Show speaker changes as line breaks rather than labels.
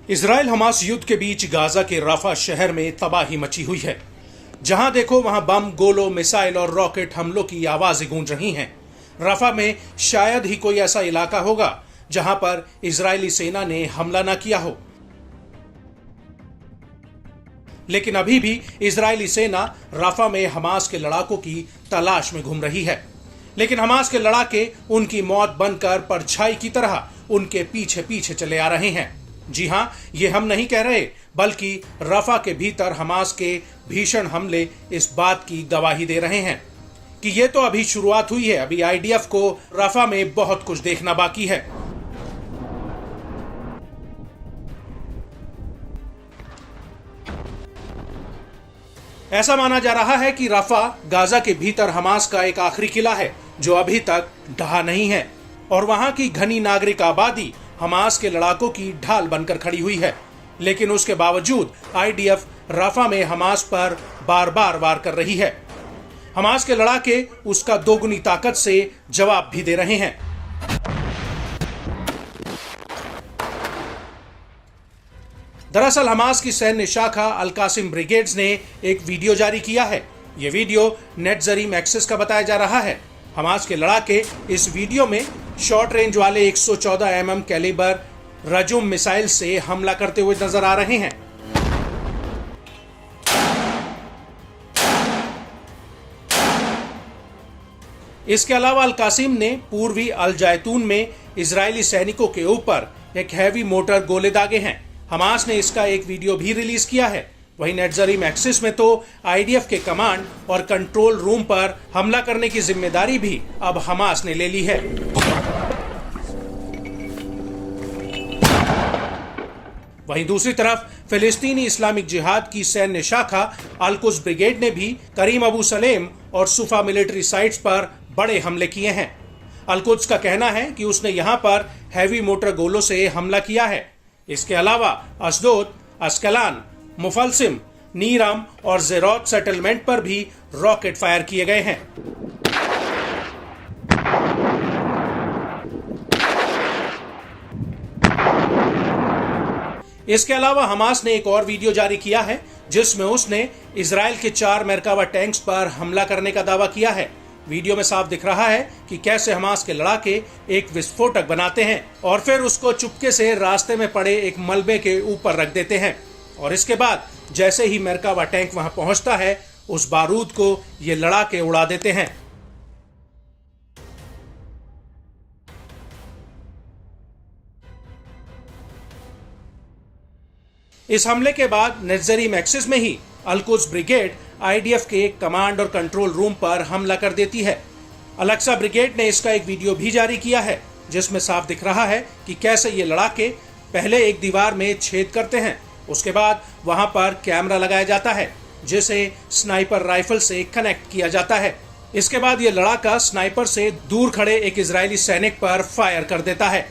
Israel Hamas युद्ध के बीच Gaza के राफा शहर में तबाही मची हुई है। जहां देखो वहां बम, गोलों, मिसाइल और रॉकेट हमलों की आवाजें गूंज रही हैं। राफा में शायद ही कोई ऐसा इलाका होगा जहां पर इजरायली सेना ने हमला न किया हो, लेकिन अभी भी इजरायली सेना राफा में हमास के लड़ाकों की तलाश में घूम रही है। लेकिन हमास के लड़ाके उनकी मौत बनकर परछाई की तरह उनके पीछे पीछे चले आ रहे हैं। जी हां, ये हम नहीं कह रहे, बल्कि रफा के भीतर हमास के भीषण हमले इस बात की गवाही दे रहे हैं कि ये तो अभी शुरुआत हुई है। अभी आईडीएफ को रफा में बहुत कुछ देखना बाकी है। ऐसा माना जा रहा है कि रफा गाजा के भीतर हमास का एक आखिरी किला है जो अभी तक ढहा नहीं है, और वहां की घनी नागरिक आबादी हमास के लड़ाकों की ढाल बनकर खड़ी हुई है। लेकिन उसके बावजूद आईडीएफ रफा में हमास पर बार बार वार कर रही है। हमास के लड़ाके उसका दोगुनी ताकत से जवाब भी दे रहे हैं। दरअसल हमास की सैन्य शाखा अल कासिम ब्रिगेड्स ने एक वीडियो जारी किया है। यह वीडियो नेटजरीम एक्सेस का बताया जा रहा है। हमास के लड़ाके इस वीडियो में शॉर्ट रेंज वाले 114 mm कैलिबर रजुम मिसाइल से हमला करते हुए नजर आ रहे हैं। इसके अलावा अल कासिम ने पूर्वी अल जैतून में इजरायली सैनिकों के ऊपर एक हैवी मोटर गोले दागे हैं। हमास ने इसका एक वीडियो भी रिलीज किया है। वहीं नेटजरीम एक्सिस में तो आईडीएफ के कमांड और कंट्रोल रूम पर हमला करने की जिम्मेदारी भी अब हमास ने ले ली है। वहीं दूसरी तरफ फिलिस्तीनी इस्लामिक जिहाद की सैन्य शाखा अल कुद्स ब्रिगेड ने भी करीम अबू सलेम और सुफा मिलिट्री साइट्स पर बड़े हमले किए हैं। अल कुद्स का कहना है कि उसने यहां पर हैवी मोटर गोलों से हमला किया है। इसके अलावा अशदोद, अस्कलान, मुफलसिम, नीराम और जेरोत सेटलमेंट पर भी रॉकेट फायर किए गए हैं। इसके अलावा हमास ने एक और वीडियो जारी किया है जिसमें उसने इजराइल के 4 मरकावा टैंक्स पर हमला करने का दावा किया है। वीडियो में साफ दिख रहा है कि कैसे हमास के लड़ाके एक विस्फोटक बनाते हैं और फिर उसको चुपके से रास्ते में पड़े एक मलबे के ऊपर रख देते हैं, और इसके बाद जैसे ही मरकावा टैंक वहां पहुंचता है उस बारूद को ये लड़ाके उड़ा देते हैं। इस हमले के बाद नेटजरीम एक्सिस में ही अल कुद्स ब्रिगेड आईडीएफ के कमांड और कंट्रोल रूम पर हमला कर देती है। अल-अक्सा ब्रिगेड ने इसका एक वीडियो भी जारी किया है जिसमें साफ दिख रहा है कि कैसे ये लड़ाके पहले एक दीवार में छेद करते हैं, उसके बाद वहां पर कैमरा लगाया जाता है जिसे स्नाइपर राइफल से कनेक्ट किया जाता है। इसके बाद ये लड़ाका स्नाइपर से दूर खड़े एक इजरायली सैनिक पर फायर कर देता है।